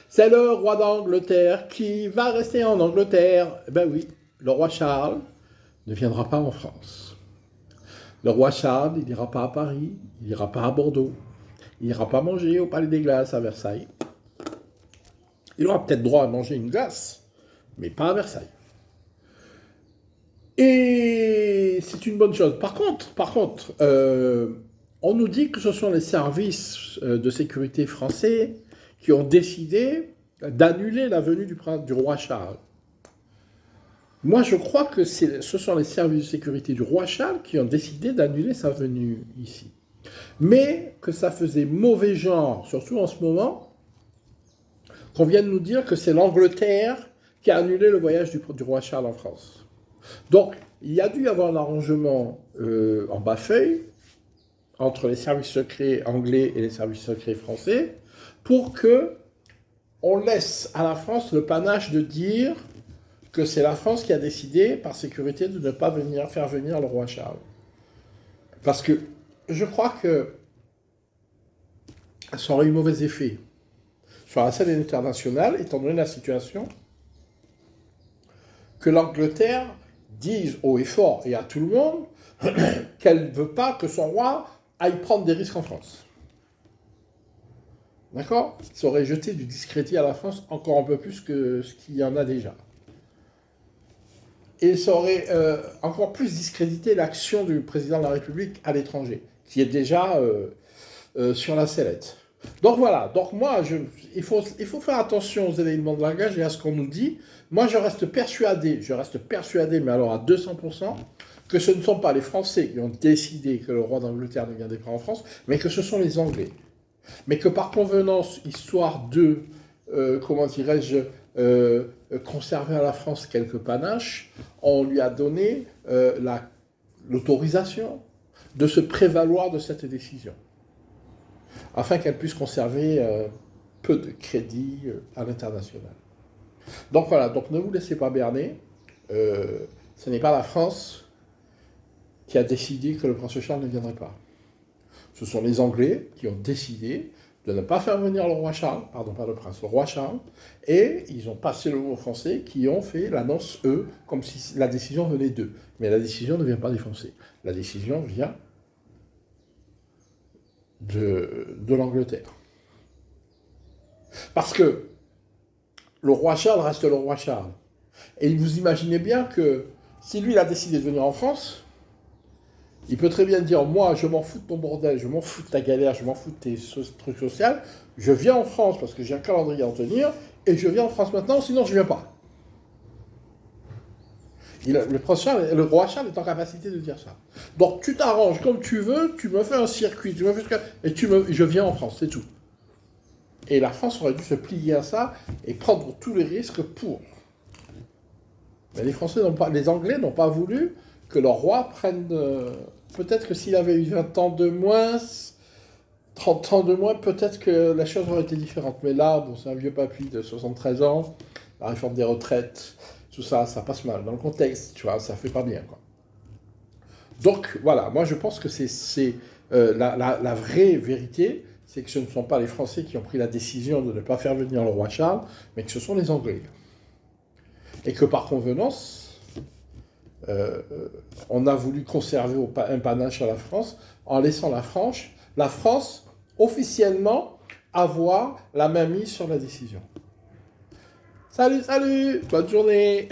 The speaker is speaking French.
C'est le roi d'Angleterre qui va rester en Angleterre. Ben oui, le roi Charles ne viendra pas en France. Le roi Charles, il n'ira pas à Paris, il n'ira pas à Bordeaux, il n'ira pas manger au Palais des Glaces à Versailles. Il aura peut-être droit à manger une glace, mais pas à Versailles. Et c'est une bonne chose. Par contre, on nous dit que ce sont les services de sécurité français qui ont décidé d'annuler la venue du roi Charles. Moi, je crois que ce sont les services de sécurité du roi Charles qui ont décidé d'annuler sa venue ici. Mais que ça faisait mauvais genre, surtout en ce moment, qu'on vienne nous dire que c'est l'Angleterre qui a annulé le voyage du roi Charles en France. Donc, il y a dû y avoir un arrangement en bas-feuille entre les services secrets anglais et les services secrets français pour que on laisse à la France le panache de dire que c'est la France qui a décidé, par sécurité, de ne pas faire venir le roi Charles. Parce que je crois que ça aurait eu mauvais effet sur la scène internationale, étant donné la situation, que l'Angleterre dise haut et fort et à tout le monde qu'elle ne veut pas que son roi aille prendre des risques en France. D'accord? Ça aurait jeté du discrédit à la France encore un peu plus que ce qu'il y en a déjà. Et ça aurait encore plus discrédité l'action du président de la République à l'étranger, qui est déjà sur la sellette. Donc voilà, donc moi, il faut faire attention aux éléments de langage et à ce qu'on nous dit. Moi, je reste persuadé, mais alors à 200%, que ce ne sont pas les Français qui ont décidé que le roi d'Angleterre ne viendrait pas en France, mais que ce sont les Anglais. Mais que par convenance, histoire de, conserver à la France quelques panaches, on lui a donné l'autorisation de se prévaloir de cette décision, afin qu'elle puisse conserver peu de crédit à l'international. Donc voilà, donc ne vous laissez pas berner. Ce n'est pas la France qui a décidé que le prince Charles ne viendrait pas. Ce sont les Anglais qui ont décidé de ne pas faire venir le roi Charles, pardon, pas le prince, le roi Charles, et ils ont passé le mot aux Français qui ont fait l'annonce, eux, comme si la décision venait d'eux. Mais la décision ne vient pas des Français. La décision vient de l'Angleterre. Parce que le roi Charles reste le roi Charles. Et vous imaginez bien que si lui, il a décidé de venir en France, il peut très bien dire, moi, je m'en fous de ton bordel, je m'en fous de ta galère, je m'en fous de tes trucs sociaux, je viens en France parce que j'ai un calendrier à en tenir, et je viens en France maintenant, sinon je ne viens pas. Le roi Charles est en capacité de dire ça. Donc tu t'arranges comme tu veux, tu me fais un circuit, je viens en France, c'est tout. Et la France aurait dû se plier à ça et prendre tous les risques pour. Mais les Anglais n'ont pas voulu que leur roi prenne... peut-être que s'il avait eu 20 ans de moins, 30 ans de moins, peut-être que la chose aurait été différente. Mais là, bon, c'est un vieux papy de 73 ans, la réforme des retraites, tout ça, ça passe mal. Dans le contexte, tu vois, ça fait pas bien, quoi. Donc, voilà, moi je pense que c'est la vraie vérité, c'est que ce ne sont pas les Français qui ont pris la décision de ne pas faire venir le roi Charles, mais que ce sont les Anglais. Et que par convenance, on a voulu conserver un panache à la France en laissant la France officiellement avoir la main mise sur la décision. Salut, bonne journée.